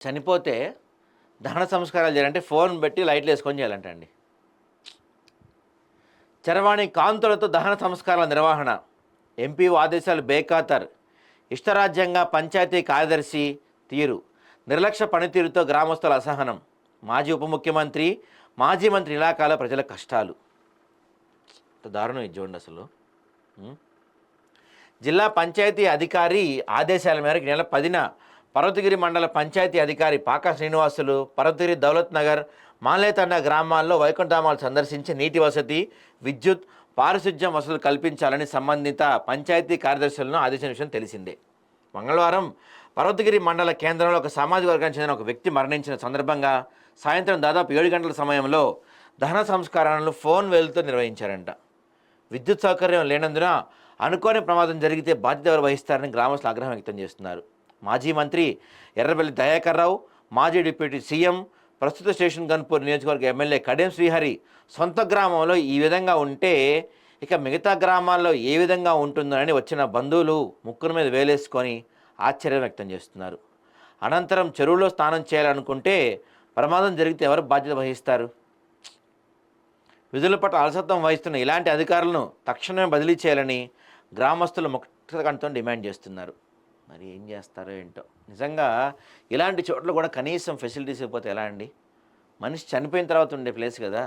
చనిపోతే దహన సంస్కారాలు చేయాలంటే ఫోన్ పెట్టి లైట్లు వేసుకొని చేయాలంట అండి. చరవాణి కాంతులతో దహన సంస్కారాల నిర్వహణ, ఎంపీఓ ఆదేశాలు బేఖాతర్, ఇష్టరాజ్యంగా పంచాయతీ కార్యదర్శి తీరు, నిర్లక్ష్య పనితీరుతో గ్రామస్తుల అసహనం, మాజీ ఉప ముఖ్యమంత్రి మాజీ మంత్రి ఇలాకాల ప్రజల కష్టాలు. దారుణం ఇది చూడండి అసలు. జిల్లా పంచాయతీ అధికారి ఆదేశాల మేరకు నెల 10న పర్వతగిరి మండల పంచాయతీ అధికారి పాక శ్రీనివాసులు పర్వతగిరి దౌలత్ నగర్ మాలేతండ గ్రామాల్లో వైకుంఠధామాలు సందర్శించి నీటి వసతి, విద్యుత్, పారిశుధ్యం వసతులు కల్పించాలని సంబంధిత పంచాయతీ కార్యదర్శులను ఆదేశించిన విషయం తెలిసిందే. మంగళవారం పర్వతగిరి మండల కేంద్రంలో ఒక సామాజిక వర్గానికి చెందిన ఒక వ్యక్తి మరణించిన సందర్భంగా సాయంత్రం దాదాపు 7 గంటల సమయంలో దహన సంస్కారాలను ఫోన్ వేలుతో నిర్వహించారంట. విద్యుత్ సౌకర్యం లేనందున అనుకోని ప్రమాదం జరిగితే బాధ్యత ఎవరు వహిస్తారని గ్రామస్తులు ఆగ్రహం వ్యక్తం చేస్తున్నారు. మాజీ మంత్రి ఎర్రబెల్లి దయాకర్ రావు, మాజీ డిప్యూటీ సీఎం, ప్రస్తుత స్టేషన్ గన్పూర్ నియోజకవర్గ ఎమ్మెల్యే కడెం శ్రీహరి సొంత గ్రామంలో ఈ విధంగా ఉంటే ఇక మిగతా గ్రామాల్లో ఏ విధంగా ఉంటుందని వచ్చిన బంధువులు ముక్కుల మీద వేలేసుకొని ఆశ్చర్యం వ్యక్తం చేస్తున్నారు. అనంతరం చెరువులో స్నానం చేయాలనుకుంటే ప్రమాదం జరిగితే ఎవరు బాధ్యత వహిస్తారు? విధుల పట్ల అలసత్వం వహిస్తున్న ఇలాంటి అధికారులను తక్షణమే బదిలీ చేయాలని గ్రామస్తులు ముక్తకంఠంతో డిమాండ్ చేస్తున్నారు. మరి ఏం చేస్తారో ఏంటో. నిజంగా ఇలాంటి చోట్ల కూడా కనీసం ఫెసిలిటీస్ ఇవ్వకపోతే ఎలా అండి? మనిషి చనిపోయిన తర్వాత ఉండే ప్లేస్ కదా.